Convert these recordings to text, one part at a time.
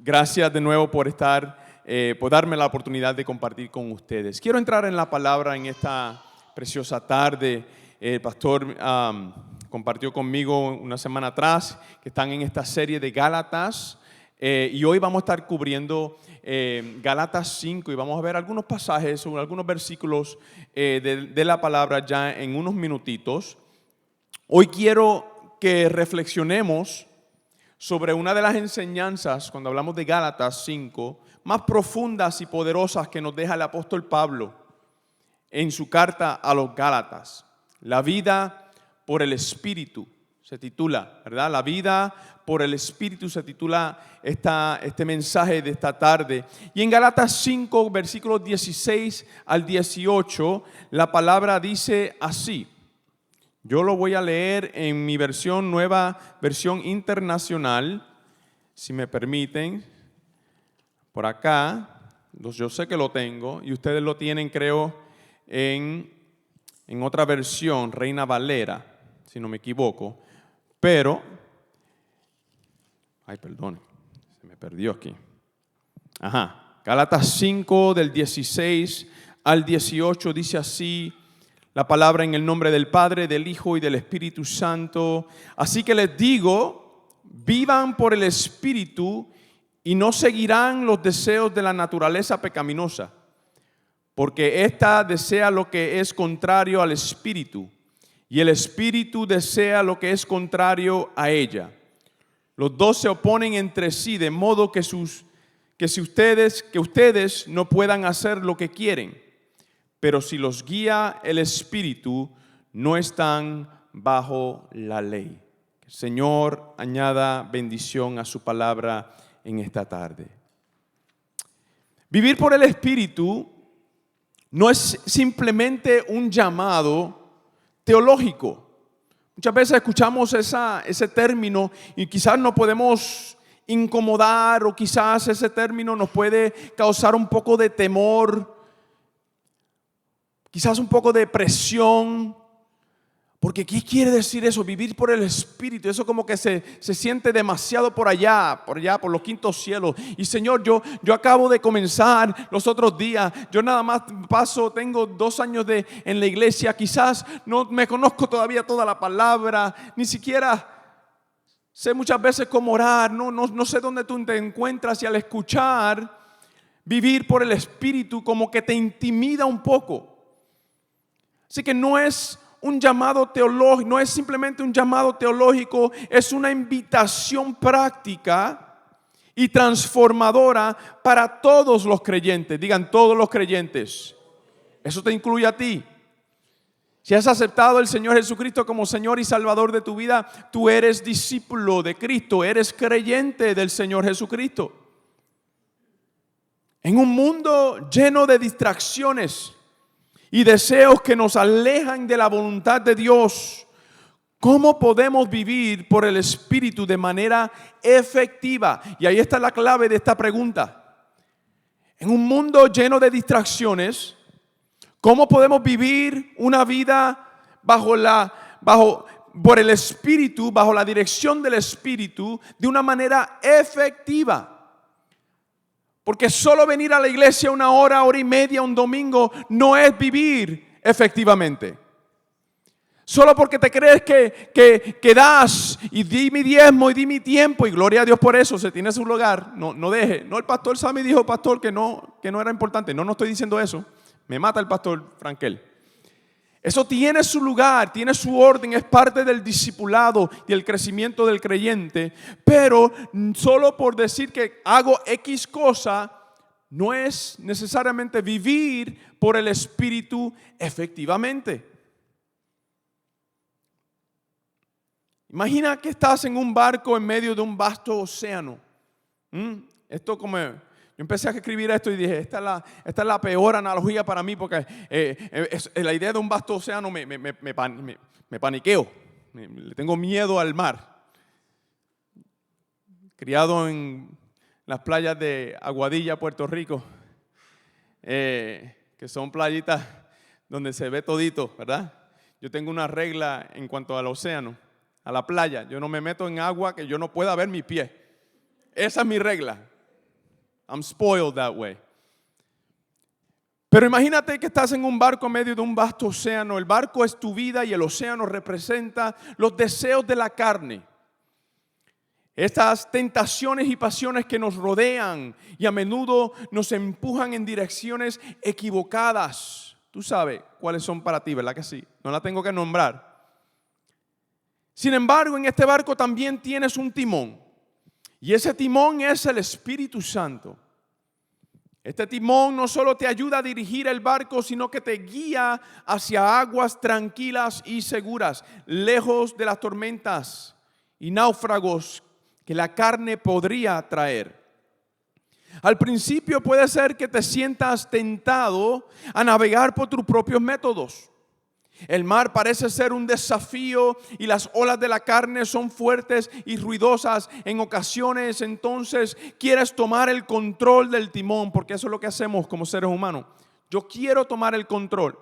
Gracias de nuevo por darme la oportunidad de compartir con ustedes. Quiero entrar en la palabra en esta preciosa tarde. El pastor compartió conmigo una semana atrás que están en esta serie de Gálatas. Y hoy vamos a estar cubriendo Gálatas 5 y vamos a ver algunos pasajes o algunos versículos de la palabra ya en unos minutitos. Hoy quiero que reflexionemos sobre una de las enseñanzas, cuando hablamos de Gálatas 5, más profundas y poderosas que nos deja el apóstol Pablo en su carta a los Gálatas. La vida por el Espíritu se titula, ¿verdad? La vida por el Espíritu se titula este mensaje de esta tarde. Y en Gálatas 5, versículos 16 al 18, la palabra dice así. Yo lo voy a leer en mi versión, nueva versión internacional, si me permiten, por acá. Yo sé que lo tengo y ustedes lo tienen, creo, en otra versión, Reina Valera, si no me equivoco. Pero, perdón, se me perdió aquí. Gálatas 5 del 16 al 18 dice así. La palabra en el nombre del Padre, del Hijo y del Espíritu Santo. Así que les digo, vivan por el Espíritu y no seguirán los deseos de la naturaleza pecaminosa, porque ésta desea lo que es contrario al Espíritu y el Espíritu desea lo que es contrario a ella. Los dos se oponen entre sí, de modo que ustedes no puedan hacer lo que quieren. Pero si los guía el Espíritu, no están bajo la ley. Que el Señor añada bendición a su palabra en esta tarde. Vivir por el Espíritu no es simplemente un llamado teológico. Muchas veces escuchamos ese término y quizás nos podemos incomodar o quizás ese término nos puede causar un poco de temor. Quizás un poco de presión, porque ¿qué quiere decir eso? Vivir por el Espíritu, eso como que se siente demasiado por allá, por los quintos cielos. Y Señor, yo acabo de comenzar los otros días, yo nada más tengo 2 años en la iglesia, quizás no me conozco todavía toda la palabra, ni siquiera sé muchas veces cómo orar, no sé dónde tú te encuentras y al escuchar vivir por el Espíritu como que te intimida un poco. Así que no es un llamado teológico, no es simplemente un llamado teológico, es una invitación práctica y transformadora para todos los creyentes. Digan, todos los creyentes. Eso te incluye a ti. Si has aceptado al Señor Jesucristo como Señor y Salvador de tu vida, tú eres discípulo de Cristo, eres creyente del Señor Jesucristo. En un mundo lleno de distracciones y deseos que nos alejan de la voluntad de Dios, ¿cómo podemos vivir por el Espíritu de manera efectiva? Y ahí está la clave de esta pregunta. En un mundo lleno de distracciones, ¿cómo podemos vivir una vida por el Espíritu, bajo la dirección del Espíritu, de una manera efectiva? Porque solo venir a la iglesia 1 hora, hora y media, un domingo, no es vivir efectivamente. Solo porque te crees que das y di mi diezmo y di mi tiempo, y gloria a Dios por eso, se tiene su lugar, no deje. No, el pastor Sammy dijo, pastor, que no era importante. No estoy diciendo eso. Me mata el pastor Frankel. Eso tiene su lugar, tiene su orden, es parte del discipulado y el crecimiento del creyente, pero solo por decir que hago X cosa, no es necesariamente vivir por el Espíritu efectivamente. Imagina que estás en un barco en medio de un vasto océano. Esto como... Yo empecé a escribir esto y dije, esta es la peor analogía para mí porque la idea de un vasto océano me paniqueo. Le tengo miedo al mar. Criado en las playas de Aguadilla, Puerto Rico, que son playitas donde se ve todito, ¿verdad? Yo tengo una regla en cuanto al océano, a la playa. Yo no me meto en agua que yo no pueda ver mis pies. Esa es mi regla. I'm spoiled that way. Pero imagínate que estás en un barco en medio de un vasto océano. El barco es tu vida y el océano representa los deseos de la carne. Estas tentaciones y pasiones que nos rodean y a menudo nos empujan en direcciones equivocadas. Tú sabes cuáles son para ti, ¿verdad que sí? No la tengo que nombrar. Sin embargo, en este barco también tienes un timón. Y ese timón es el Espíritu Santo. Este timón no solo te ayuda a dirigir el barco, sino que te guía hacia aguas tranquilas y seguras, lejos de las tormentas y náufragos que la carne podría traer. Al principio puede ser que te sientas tentado a navegar por tus propios métodos. El mar parece ser un desafío y las olas de la carne son fuertes y ruidosas. En ocasiones, entonces, quieres tomar el control del timón, porque eso es lo que hacemos como seres humanos. Yo quiero tomar el control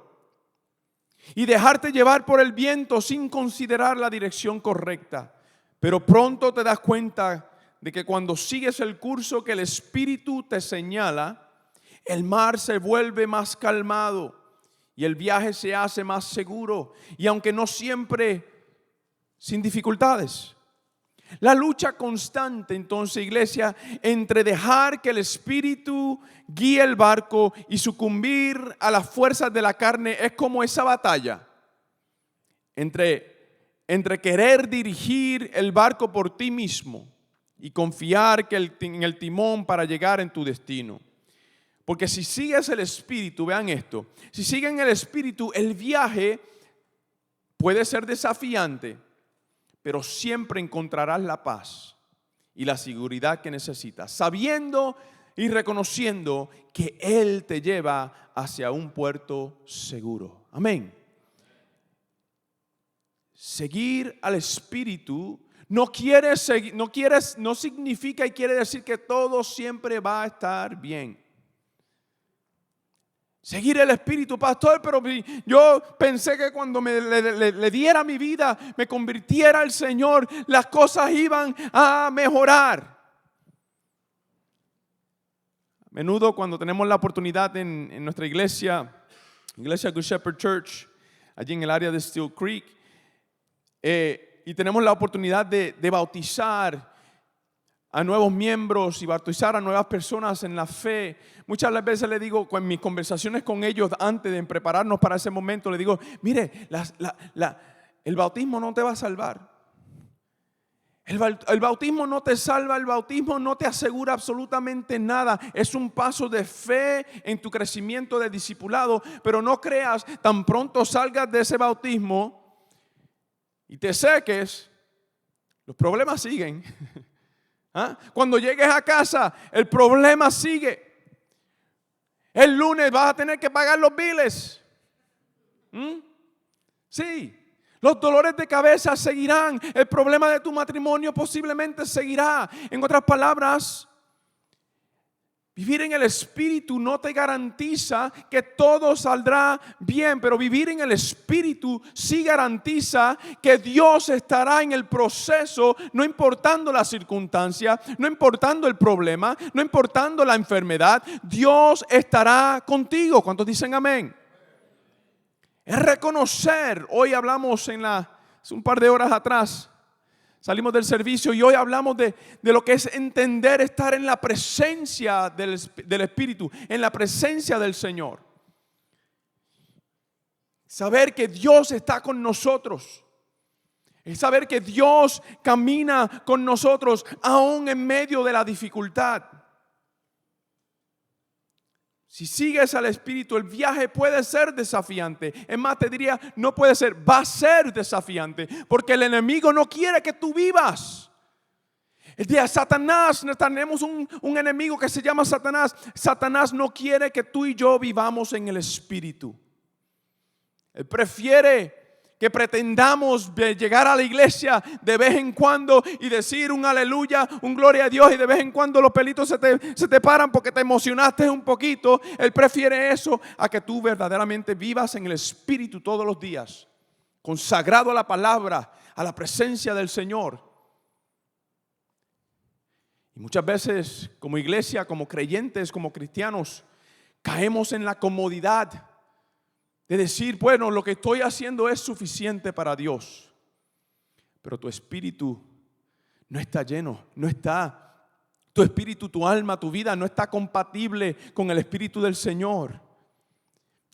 y dejarte llevar por el viento sin considerar la dirección correcta. Pero pronto te das cuenta de que cuando sigues el curso que el Espíritu te señala, el mar se vuelve más calmado y el viaje se hace más seguro, y aunque no siempre sin dificultades. La lucha constante, entonces, iglesia, entre dejar que el Espíritu guíe el barco y sucumbir a las fuerzas de la carne es como esa batalla entre querer dirigir el barco por ti mismo y confiar en el timón para llegar en tu destino. Porque si sigues el Espíritu, vean esto, si siguen el Espíritu, el viaje puede ser desafiante, pero siempre encontrarás la paz y la seguridad que necesitas, sabiendo y reconociendo que Él te lleva hacia un puerto seguro. Amén. Seguir al Espíritu no significa y quiere decir que todo siempre va a estar bien. Seguir el Espíritu, pastor, pero yo pensé que cuando le diera mi vida, me convirtiera al Señor, las cosas iban a mejorar. A menudo cuando tenemos la oportunidad en nuestra iglesia Good Shepherd Church, allí en el área de Steel Creek, y tenemos la oportunidad de bautizar a nuevos miembros y bautizar a nuevas personas en la fe. Muchas veces le digo, en mis conversaciones con ellos antes de prepararnos para ese momento, le digo, mire, el bautismo no te va a salvar. El bautismo no te salva, el bautismo no te asegura absolutamente nada. Es un paso de fe en tu crecimiento de discipulado, pero no creas, tan pronto salgas de ese bautismo y te seques, los problemas siguen. ¿Ah? Cuando llegues a casa, el problema sigue. El lunes vas a tener que pagar los biles. Sí. Los dolores de cabeza seguirán. El problema de tu matrimonio posiblemente seguirá. En otras palabras, vivir en el Espíritu no te garantiza que todo saldrá bien, pero vivir en el Espíritu sí garantiza que Dios estará en el proceso, no importando la circunstancia, no importando el problema, no importando la enfermedad. Dios estará contigo. ¿Cuántos dicen amén? Es reconocer. Hoy hablamos hace un par de horas atrás, salimos del servicio y hoy hablamos de lo que es entender estar en la presencia del Espíritu, en la presencia del Señor. Saber que Dios está con nosotros. Es saber que Dios camina con nosotros aún en medio de la dificultad. Si sigues al Espíritu, el viaje puede ser desafiante. Es más, te diría, no puede ser, va a ser desafiante. Porque el enemigo no quiere que tú vivas. El día de Satanás, tenemos un enemigo que se llama Satanás. Satanás no quiere que tú y yo vivamos en el Espíritu. Él prefiere que pretendamos llegar a la iglesia de vez en cuando y decir un aleluya, un gloria a Dios, y de vez en cuando los pelitos se te paran porque te emocionaste un poquito. Él prefiere eso a que tú verdaderamente vivas en el Espíritu todos los días, consagrado a la palabra, a la presencia del Señor. Y muchas veces como iglesia, como creyentes, como cristianos, caemos en la comodidad de decir, bueno, lo que estoy haciendo es suficiente para Dios. Pero tu espíritu no está lleno, no está. Tu espíritu, tu alma, tu vida no está compatible con el espíritu del Señor.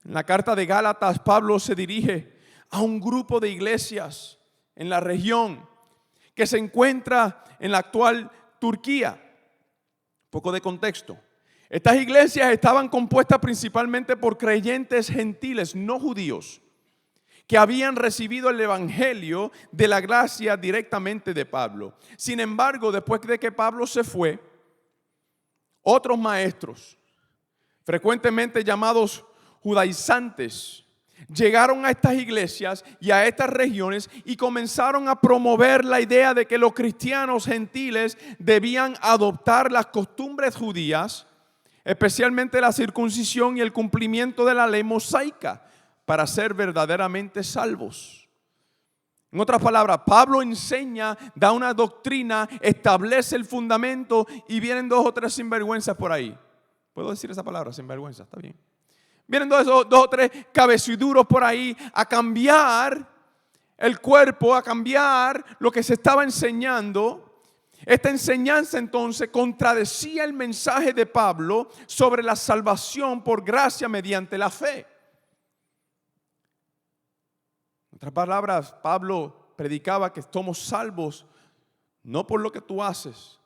En la carta de Gálatas, Pablo se dirige a un grupo de iglesias en la región que se encuentra en la actual Turquía. Un poco de contexto. Estas iglesias estaban compuestas principalmente por creyentes gentiles, no judíos, que habían recibido el evangelio de la gracia directamente de Pablo. Sin embargo, después de que Pablo se fue, otros maestros, frecuentemente llamados judaizantes, llegaron a estas iglesias y a estas regiones y comenzaron a promover la idea de que los cristianos gentiles debían adoptar las costumbres judías, especialmente la circuncisión y el cumplimiento de la ley mosaica, para ser verdaderamente salvos. En otras palabras, Pablo enseña, da una doctrina, establece el fundamento y vienen dos o tres sinvergüenzas por ahí. ¿Puedo decir esa palabra? Sinvergüenza, está bien. Vienen dos o tres cabeciduros por ahí a cambiar el cuerpo, a cambiar lo que se estaba enseñando. Esta enseñanza entonces contradecía el mensaje de Pablo sobre la salvación por gracia mediante la fe. En otras palabras, Pablo predicaba que somos salvos no por lo que tú haces,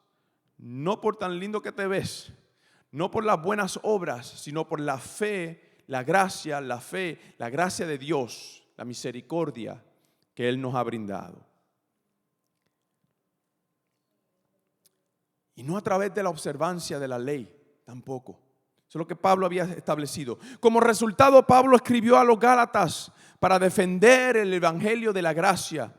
no por tan lindo que te ves, no por las buenas obras, sino por la fe, la gracia, la fe, la gracia de Dios, la misericordia que Él nos ha brindado. Y no a través de la observancia de la ley, tampoco. Eso es lo que Pablo había establecido. Como resultado, Pablo escribió a los Gálatas para defender el evangelio de la gracia,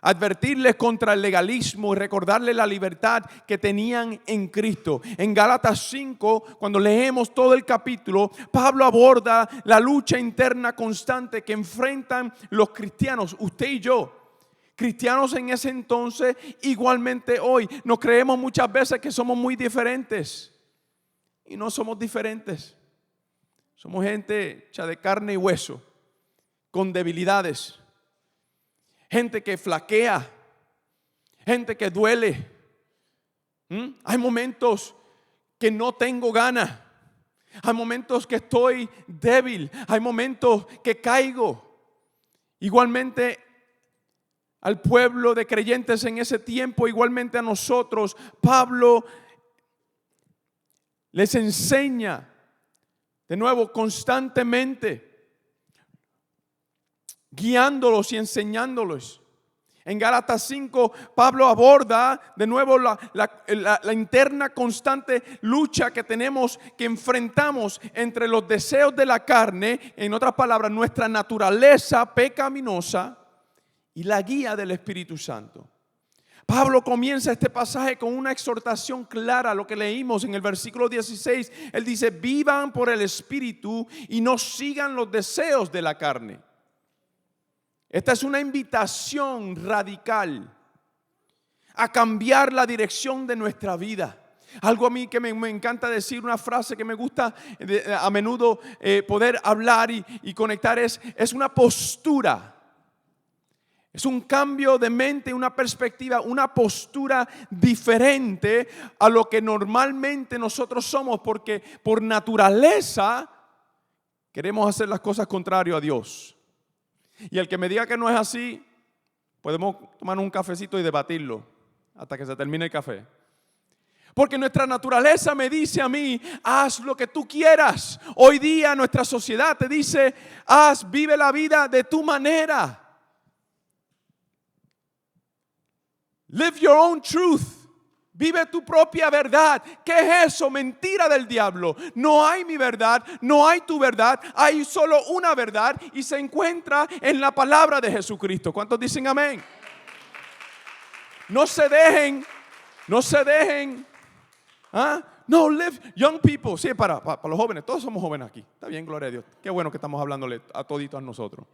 advertirles contra el legalismo y recordarles la libertad que tenían en Cristo. En Gálatas 5, cuando leemos todo el capítulo, Pablo aborda la lucha interna constante que enfrentan los cristianos, usted y yo. Cristianos en ese entonces, igualmente hoy. Nos creemos muchas veces que somos muy diferentes. Y no somos diferentes. Somos gente hecha de carne y hueso, con debilidades. Gente que flaquea, gente que duele. Hay momentos que no tengo ganas. Hay momentos que estoy débil. Hay momentos que caigo. Igualmente al pueblo de creyentes en ese tiempo, igualmente a nosotros, Pablo les enseña de nuevo constantemente, guiándolos y enseñándolos. En Gálatas 5, Pablo aborda de nuevo la interna constante lucha que tenemos, que enfrentamos entre los deseos de la carne, en otras palabras, nuestra naturaleza pecaminosa, y la guía del Espíritu Santo. Pablo comienza este pasaje con una exhortación clara, lo que leímos en el versículo 16. Él dice, vivan por el Espíritu y no sigan los deseos de la carne. Esta es una invitación radical a cambiar la dirección de nuestra vida. Algo a mí que me encanta decir, una frase que me gusta a menudo poder hablar y conectar es una postura. Es un cambio de mente, una perspectiva, una postura diferente a lo que normalmente nosotros somos, porque por naturaleza queremos hacer las cosas contrario a Dios. Y el que me diga que no es así, podemos tomar un cafecito y debatirlo hasta que se termine el café. Porque nuestra naturaleza me dice a mí, haz lo que tú quieras. Hoy día nuestra sociedad te dice, vive la vida de tu manera. Live your own truth. Vive tu propia verdad. ¿Qué es eso? Mentira del diablo. No hay mi verdad, no hay tu verdad. Hay solo una verdad y se encuentra en la palabra de Jesucristo. ¿Cuántos dicen amén? No se dejen. No, live, young people. Sí, para los jóvenes. Todos somos jóvenes aquí. Está bien, gloria a Dios. Qué bueno que estamos hablándole a toditos a nosotros.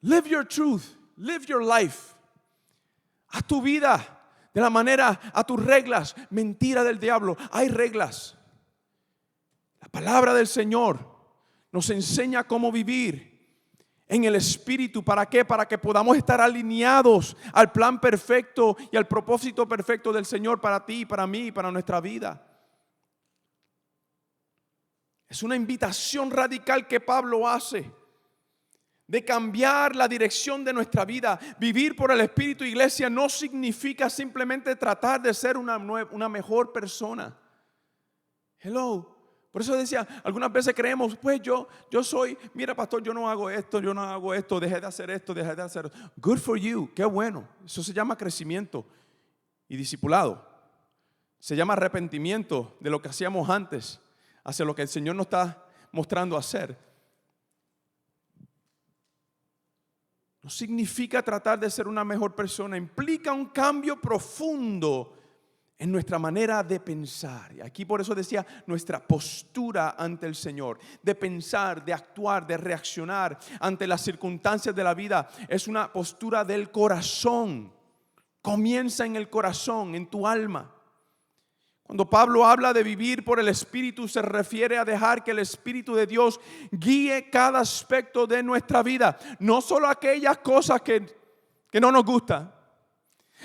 Live your truth. Live your life. Haz tu vida de la manera, a tus reglas. Mentira del diablo. Hay reglas. La palabra del Señor nos enseña cómo vivir en el Espíritu. ¿Para qué? Para que podamos estar alineados al plan perfecto y al propósito perfecto del Señor para ti, para mí y para nuestra vida. Es una invitación radical que Pablo hace de cambiar la dirección de nuestra vida. Vivir por el Espíritu, iglesia, no significa simplemente tratar de ser una mejor persona. Hello. Por eso decía, algunas veces creemos, pues yo soy, mira pastor, yo no hago esto, dejé de hacer esto, dejé de hacer. Good for you, qué bueno. Eso se llama crecimiento y discipulado. Se llama arrepentimiento de lo que hacíamos antes hacia lo que el Señor nos está mostrando hacer. No significa tratar de ser una mejor persona, implica un cambio profundo en nuestra manera de pensar. Y aquí por eso decía nuestra postura ante el Señor, de pensar, de actuar, de reaccionar ante las circunstancias de la vida. Es una postura del corazón. Comienza en el corazón, en tu alma. Cuando Pablo habla de vivir por el Espíritu, se refiere a dejar que el Espíritu de Dios guíe cada aspecto de nuestra vida. No solo aquellas cosas que no nos gustan.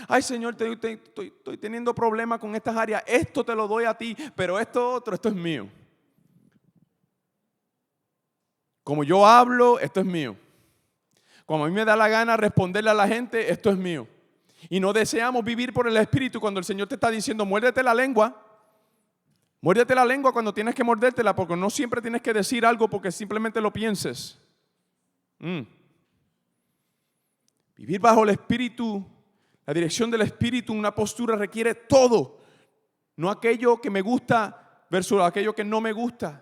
Ay Señor, estoy teniendo problemas con estas áreas. Esto te lo doy a ti, pero esto es mío. Como yo hablo, esto es mío. Como a mí me da la gana responderle a la gente, esto es mío. Y no deseamos vivir por el Espíritu cuando el Señor te está diciendo, muérdete la lengua. Muérdete la lengua cuando tienes que mordértela, porque no siempre tienes que decir algo porque simplemente lo pienses. Vivir bajo el Espíritu, la dirección del Espíritu, una postura requiere todo. No aquello que me gusta versus aquello que no me gusta.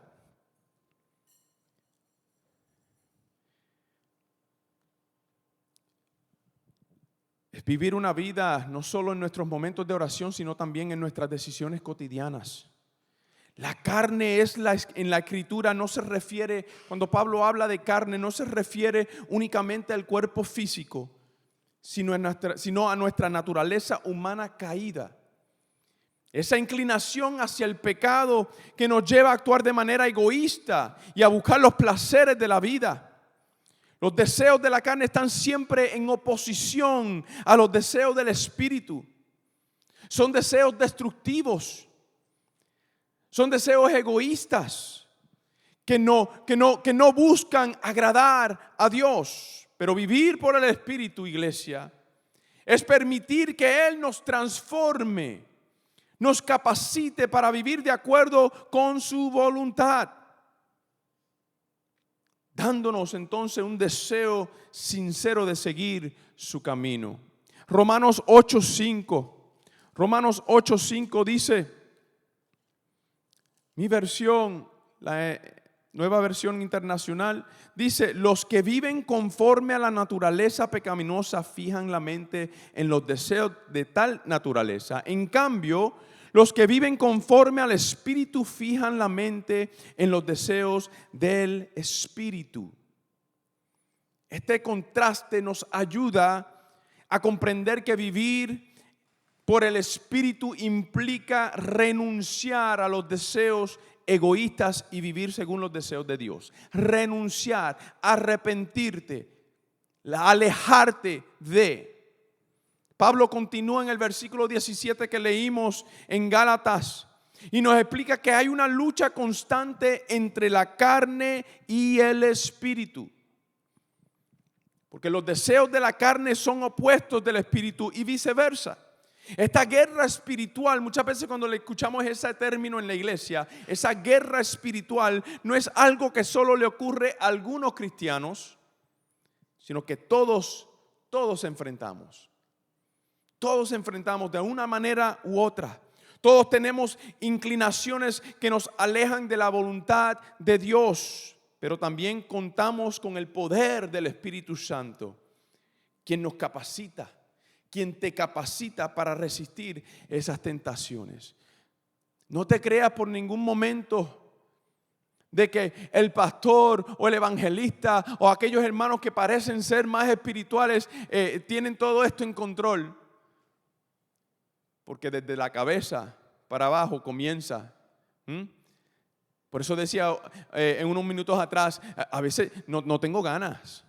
Es vivir una vida no solo en nuestros momentos de oración, sino también en nuestras decisiones cotidianas. La carne en la Escritura no se refiere, cuando Pablo habla de carne, no se refiere únicamente al cuerpo físico, sino a nuestra naturaleza humana caída. Esa inclinación hacia el pecado que nos lleva a actuar de manera egoísta y a buscar los placeres de la vida. Los deseos de la carne están siempre en oposición a los deseos del Espíritu. Son deseos destructivos. Son deseos egoístas que no buscan agradar a Dios. Pero vivir por el Espíritu, iglesia, es permitir que Él nos transforme, nos capacite para vivir de acuerdo con su voluntad, dándonos entonces un deseo sincero de seguir su camino. Romanos 8:5 dice, mi versión, la Nueva Versión Internacional, dice, los que viven conforme a la naturaleza pecaminosa fijan la mente en los deseos de tal naturaleza. En cambio, los que viven conforme al Espíritu fijan la mente en los deseos del Espíritu. Este contraste nos ayuda a comprender que vivir por el Espíritu implica renunciar a los deseos egoístas y vivir según los deseos de Dios. Renunciar, arrepentirte, alejarte de. Pablo continúa en el versículo 17 que leímos en Gálatas y nos explica que hay una lucha constante entre la carne y el Espíritu. Porque los deseos de la carne son opuestos del Espíritu y viceversa. Esta guerra espiritual, muchas veces cuando le escuchamos ese término en la iglesia, esa guerra espiritual no es algo que solo le ocurre a algunos cristianos, sino que todos enfrentamos. Todos enfrentamos de una manera u otra. Todos tenemos inclinaciones que nos alejan de la voluntad de Dios, pero también contamos con el poder del Espíritu Santo, quien nos capacita, quien te capacita para resistir esas tentaciones. No te creas por ningún momento de que el pastor o el evangelista o aquellos hermanos que parecen ser más espirituales tienen todo esto en control. porque desde la cabeza para abajo comienza. Por eso decía en unos minutos atrás, a veces no tengo ganas.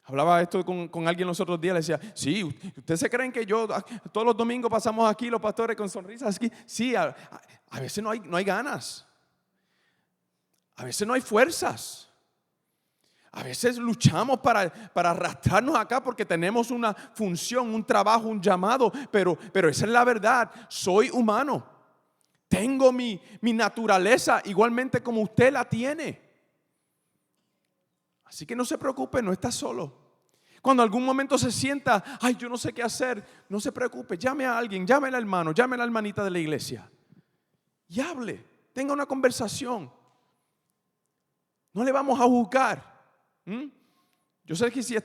Hablaba esto con alguien los otros días, le decía, sí, ¿ustedes se creen que todos los domingos pasamos aquí los pastores con sonrisas aquí? Sí, a veces no hay ganas. A veces no hay fuerzas. A veces luchamos para arrastrarnos acá porque tenemos una función, un trabajo, un llamado, pero esa es la verdad. Soy humano. Tengo mi naturaleza igualmente como usted la tiene. Así que no se preocupe, no está solo. Cuando algún momento se sienta, ay, yo no sé qué hacer, no se preocupe, llame a alguien, llame al hermano, llame a la hermanita de la iglesia y hable, tenga una conversación. No le vamos a juzgar. Yo sé que si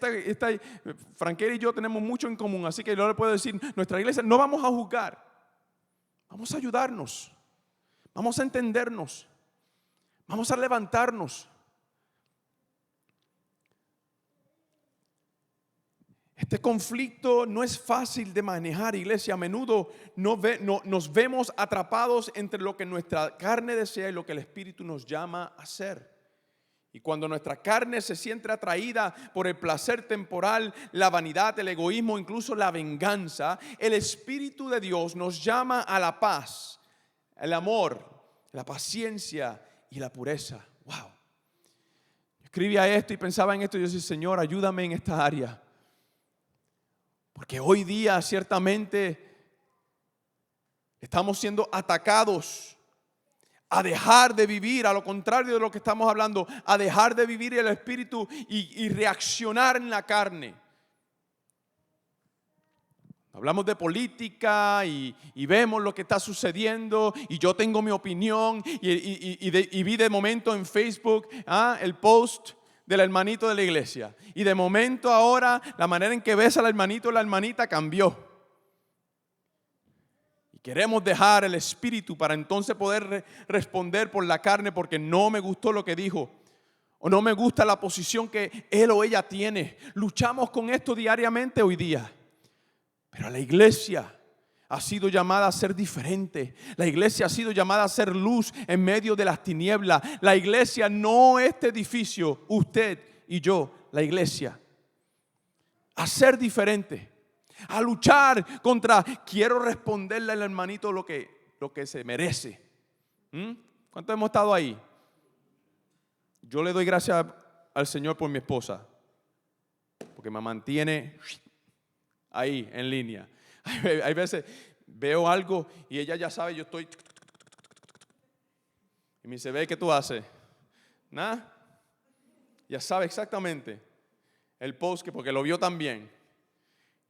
Franquera y yo tenemos mucho en común, así que yo le puedo decir, nuestra iglesia no vamos a juzgar, vamos a ayudarnos, vamos a entendernos, vamos a levantarnos. Este conflicto no es fácil de manejar, iglesia. A menudo nos vemos atrapados entre lo que nuestra carne desea y lo que el Espíritu nos llama a hacer. Y cuando nuestra carne se siente atraída por el placer temporal, la vanidad, el egoísmo, incluso la venganza, el Espíritu de Dios nos llama a la paz, el amor, la paciencia y la pureza. Wow. Escribía esto y pensaba en esto y yo decía, Señor, ayúdame en esta área. Porque hoy día ciertamente estamos siendo atacados a dejar de vivir, a lo contrario de lo que estamos hablando, a dejar de vivir el Espíritu y reaccionar en la carne. Hablamos de política y vemos lo que está sucediendo y yo tengo mi opinión y vi de momento en Facebook el post del hermanito de la iglesia. Y de momento ahora la manera en que ves al hermanito o la hermanita cambió. Y queremos dejar el Espíritu para entonces poder responder por la carne porque no me gustó lo que dijo. O no me gusta la posición que él o ella tiene. Luchamos con esto diariamente hoy día. Pero la iglesia ha sido llamada a ser diferente. La iglesia ha sido llamada a ser luz en medio de las tinieblas. La iglesia no este edificio, usted y yo, la iglesia. A ser diferente. A luchar contra, quiero responderle al hermanito lo que se merece. ¿Cuántos hemos estado ahí? Yo le doy gracias al Señor por mi esposa. Porque me mantiene ahí en línea. Hay veces veo algo y ella ya sabe, yo estoy. Y me dice, ve, ¿qué tú haces? Nada. Ya sabe exactamente el post porque lo vio también.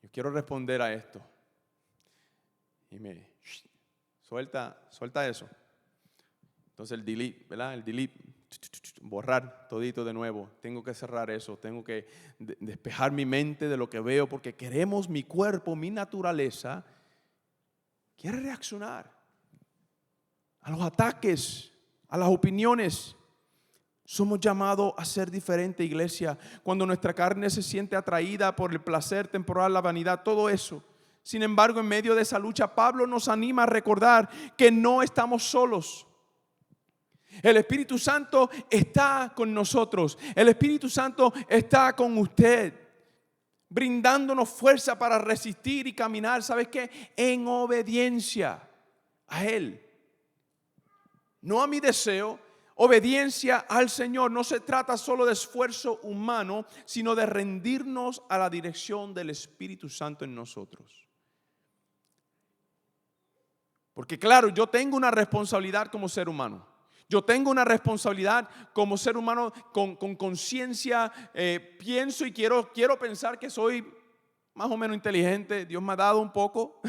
Yo quiero responder a esto. Y me suelta eso. Entonces el delete, ¿verdad? El delete, borrar todito de nuevo. Tengo que cerrar eso. Tengo que despejar mi mente de lo que veo porque queremos mi cuerpo, mi naturaleza. Quiere reaccionar a los ataques, a las opiniones. Somos llamados a ser diferente, iglesia. Cuando nuestra carne se siente atraída por el placer temporal, la vanidad, todo eso. Sin embargo, en medio de esa lucha, Pablo nos anima a recordar que no estamos solos. El Espíritu Santo está con nosotros. El Espíritu Santo está con usted, brindándonos fuerza para resistir y caminar, ¿sabes qué? En obediencia a Él. No a mi deseo, obediencia al Señor. No se trata solo de esfuerzo humano, sino de rendirnos a la dirección del Espíritu Santo en nosotros. Porque claro, yo tengo una responsabilidad como ser humano. Yo tengo una responsabilidad como ser humano con conciencia. Pienso y quiero pensar que soy más o menos inteligente. Dios me ha dado un poco.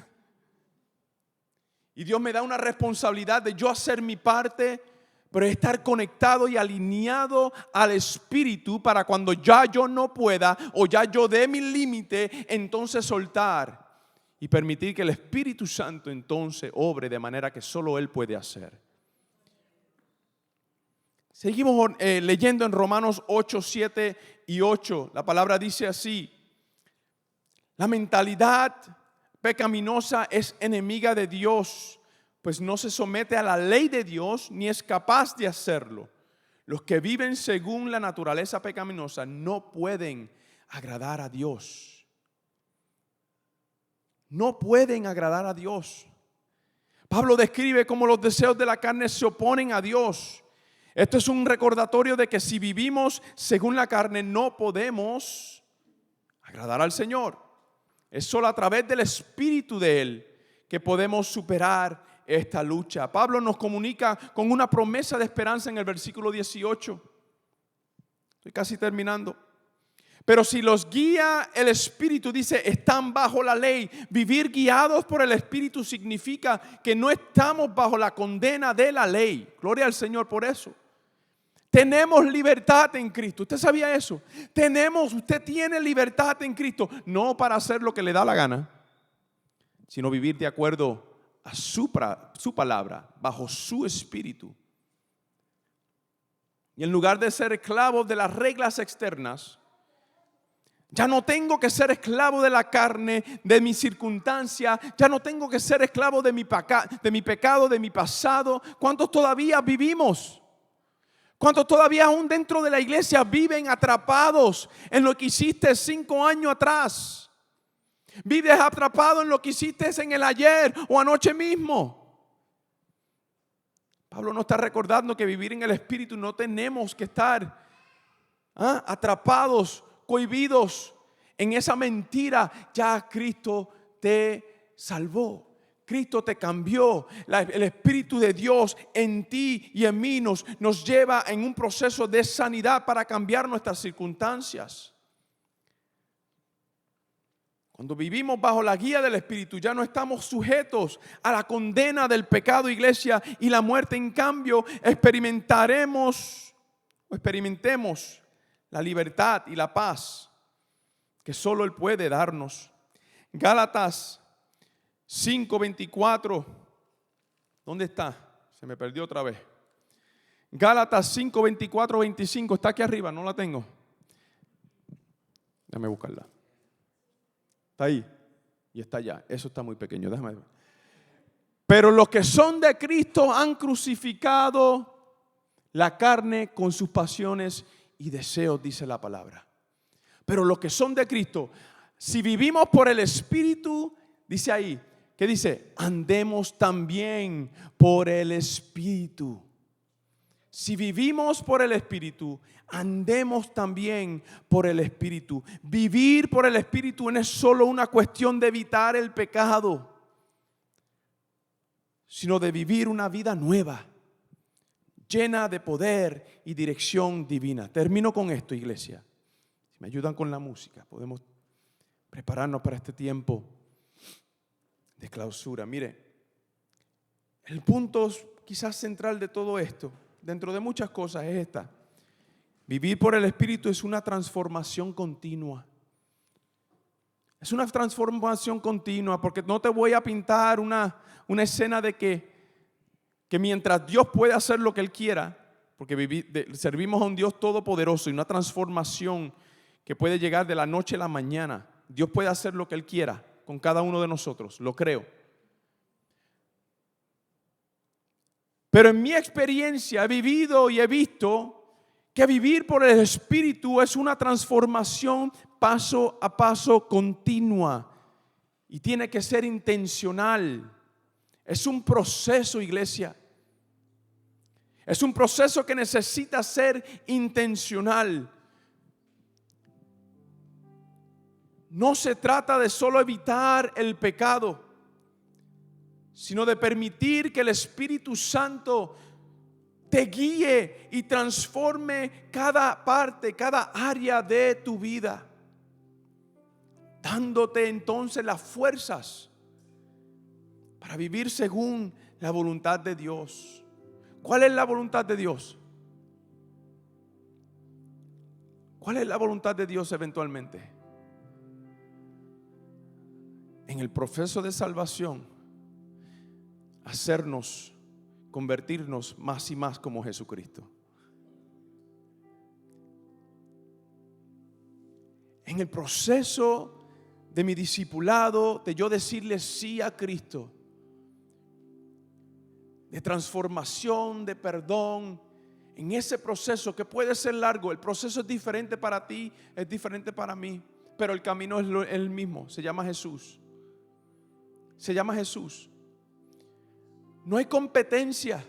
Y Dios me da una responsabilidad de yo hacer mi parte, pero estar conectado y alineado al Espíritu para cuando ya yo no pueda o ya yo dé mi límite, entonces soltar y permitir que el Espíritu Santo entonces obre de manera que solo Él puede hacer. Seguimos leyendo en Romanos 8, 7 y 8. La palabra dice así: la mentalidad pecaminosa es enemiga de Dios, pues no se somete a la ley de Dios ni es capaz de hacerlo. Los que viven según la naturaleza pecaminosa no pueden agradar a Dios. No pueden agradar a Dios. Pablo describe cómo los deseos de la carne se oponen a Dios. Esto es un recordatorio de que si vivimos según la carne no podemos agradar al Señor. Es solo a través del Espíritu de Él que podemos superar esta lucha. Pablo nos comunica con una promesa de esperanza en el versículo 18. Estoy casi terminando. Pero si los guía el Espíritu, dice, están bajo la ley. Vivir guiados por el Espíritu significa que no estamos bajo la condena de la ley. Gloria al Señor por eso. Tenemos libertad en Cristo. ¿Usted sabía eso? Usted tiene libertad en Cristo. No para hacer lo que le da la gana, sino vivir de acuerdo a su palabra, bajo su Espíritu. Y en lugar de ser esclavo de las reglas externas, ya no tengo que ser esclavo de la carne, de mi circunstancia. Ya no tengo que ser esclavo de mi pecado, de mi pasado. ¿Cuántos todavía vivimos? ¿Cuántos todavía aún dentro de la iglesia viven atrapados en lo que hiciste 5 años atrás? Vives atrapado en lo que hiciste en el ayer o anoche mismo. Pablo nos está recordando que vivir en el Espíritu no tenemos que estar atrapados, cohibidos en esa mentira. Ya Cristo te salvó. Cristo te cambió. El Espíritu de Dios en ti y en mí nos lleva en un proceso de sanidad para cambiar nuestras circunstancias. Cuando vivimos bajo la guía del Espíritu, ya no estamos sujetos a la condena del pecado, iglesia, y la muerte. En cambio, experimentemos la libertad y la paz que solo Él puede darnos. Gálatas 5:24. ¿Dónde está? Se me perdió otra vez. Gálatas 5:24-25. Está aquí arriba, no la tengo. Déjame buscarla. Está ahí y está allá. Eso está muy pequeño, déjame ver. Pero los que son de Cristo han crucificado la carne con sus pasiones y deseos, dice la palabra. Pero los que son de Cristo, si vivimos por el Espíritu, dice ahí, ¿qué dice? Andemos también por el Espíritu. Si vivimos por el Espíritu, andemos también por el Espíritu. Vivir por el Espíritu no es solo una cuestión de evitar el pecado, sino de vivir una vida nueva, llena de poder y dirección divina. Termino con esto, iglesia. Si me ayudan con la música, podemos prepararnos para este tiempo de clausura. Mire, el punto quizás central de todo esto, dentro de muchas cosas, es esta: vivir por el Espíritu es una transformación continua. Es una transformación continua, porque no te voy a pintar una escena de que mientras Dios puede hacer lo que Él quiera, porque servimos a un Dios todopoderoso y una transformación que puede llegar de la noche a la mañana. Dios puede hacer lo que Él quiera con cada uno de nosotros, lo creo. Pero en mi experiencia he vivido y he visto que vivir por el Espíritu es una transformación paso a paso continua y tiene que ser intencional. Es un proceso, iglesia. Es un proceso que necesita ser intencional. No se trata de solo evitar el pecado, sino de permitir que el Espíritu Santo te guíe y transforme cada parte, cada área de tu vida, dándote entonces las fuerzas para vivir según la voluntad de Dios. ¿Cuál es la voluntad de Dios? ¿Cuál es la voluntad de Dios eventualmente? En el proceso de salvación, convertirnos más y más como Jesucristo. En el proceso de mi discipulado, de yo decirle sí a Cristo, de transformación, de perdón, en ese proceso que puede ser largo. El proceso es diferente para ti, es diferente para mí, pero el camino es el mismo. Se llama Jesús. Se llama Jesús. No hay competencia.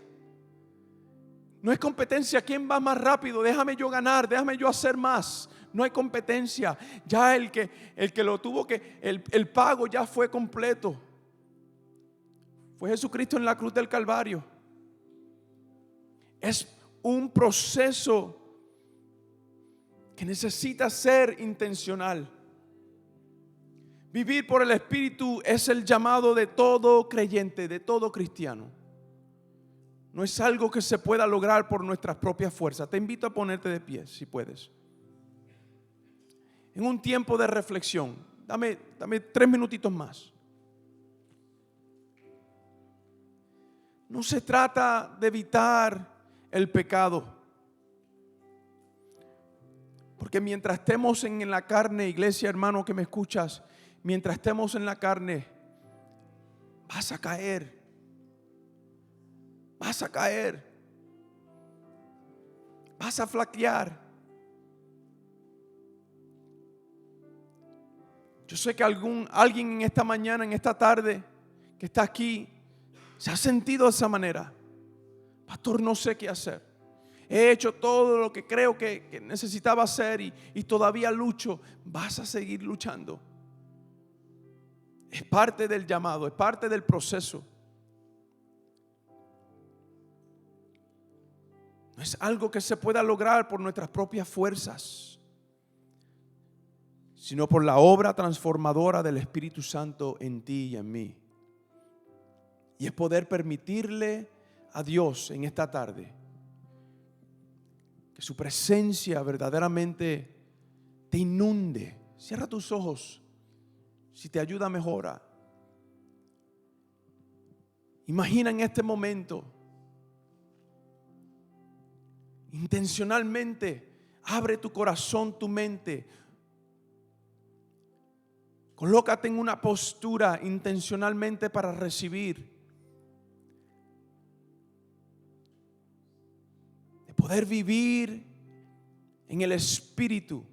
No hay competencia. ¿Quién va más rápido? Déjame yo ganar, déjame yo hacer más. No hay competencia. Ya el que lo tuvo que, el pago ya fue completo. Fue Jesucristo en la cruz del Calvario. Es un proceso que necesita ser intencional. Vivir por el Espíritu es el llamado de todo creyente, de todo cristiano. No es algo que se pueda lograr por nuestras propias fuerzas. Te invito a ponerte de pie, si puedes. En un tiempo de reflexión, dame 3 minutitos más. No se trata de evitar el pecado. Porque mientras estemos en la carne, iglesia, hermano que me escuchas, mientras estemos en la carne, vas a caer. Vas a caer. Vas a flaquear. Yo sé que alguien en esta mañana, en esta tarde, que está aquí, se ha sentido de esa manera. Pastor, no sé qué hacer. He hecho todo lo que creo que necesitaba hacer y todavía lucho. Vas a seguir luchando. Es parte del llamado, es parte del proceso. No es algo que se pueda lograr por nuestras propias fuerzas, sino por la obra transformadora del Espíritu Santo en ti y en mí. Y es poder permitirle a Dios en esta tarde que su presencia verdaderamente te inunde. Cierra tus ojos. Si te ayuda, mejora. Imagina en este momento, intencionalmente, abre tu corazón, tu mente. Colócate en una postura intencionalmente para recibir. De poder vivir en el Espíritu.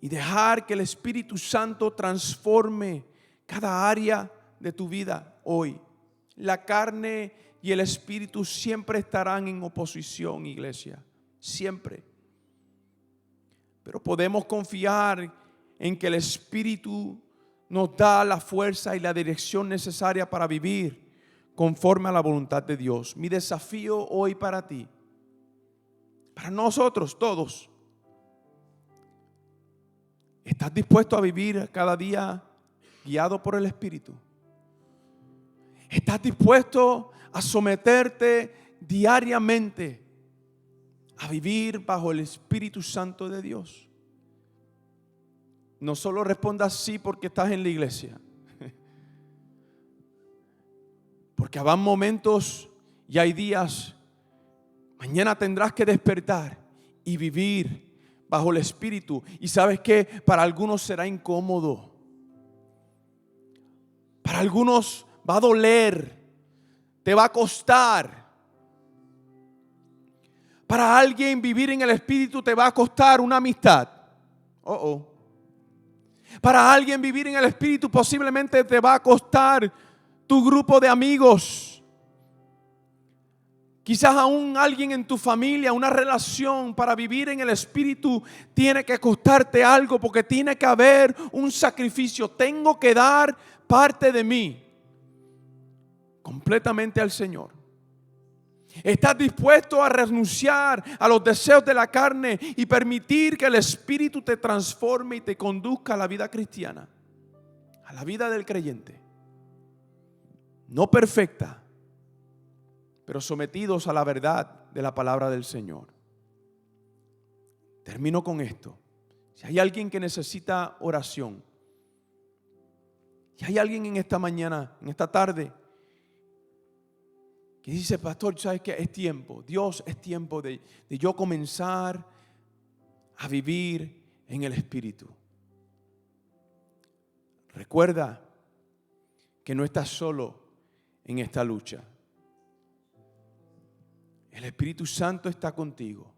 Y dejar que el Espíritu Santo transforme cada área de tu vida hoy. La carne y el Espíritu siempre estarán en oposición, iglesia. Siempre. Pero podemos confiar en que el Espíritu nos da la fuerza y la dirección necesaria para vivir conforme a la voluntad de Dios. Mi desafío hoy para ti, para nosotros todos, ¿estás dispuesto a vivir cada día guiado por el Espíritu? ¿Estás dispuesto a someterte diariamente a vivir bajo el Espíritu Santo de Dios? No solo respondas sí porque estás en la iglesia, porque habrá momentos y hay días, mañana tendrás que despertar y vivir bajo el Espíritu. Y sabes que para algunos será incómodo. Para algunos va a doler. Te va a costar. Para alguien vivir en el Espíritu te va a costar una amistad. Para alguien vivir en el Espíritu posiblemente te va a costar tu grupo de amigos. Quizás aún alguien en tu familia, una relación. Para vivir en el Espíritu tiene que costarte algo, porque tiene que haber un sacrificio. Tengo que dar parte de mí completamente al Señor. ¿Estás dispuesto a renunciar a los deseos de la carne y permitir que el Espíritu te transforme y te conduzca a la vida cristiana, a la vida del creyente? No perfecta, pero sometidos a la verdad de la palabra del Señor. Termino con esto. Si hay alguien que necesita oración, si hay alguien en esta mañana, en esta tarde, que dice: pastor, ¿sabes qué? Es tiempo, Dios, es tiempo de yo comenzar a vivir en el Espíritu. Recuerda que no estás solo en esta lucha. El Espíritu Santo está contigo.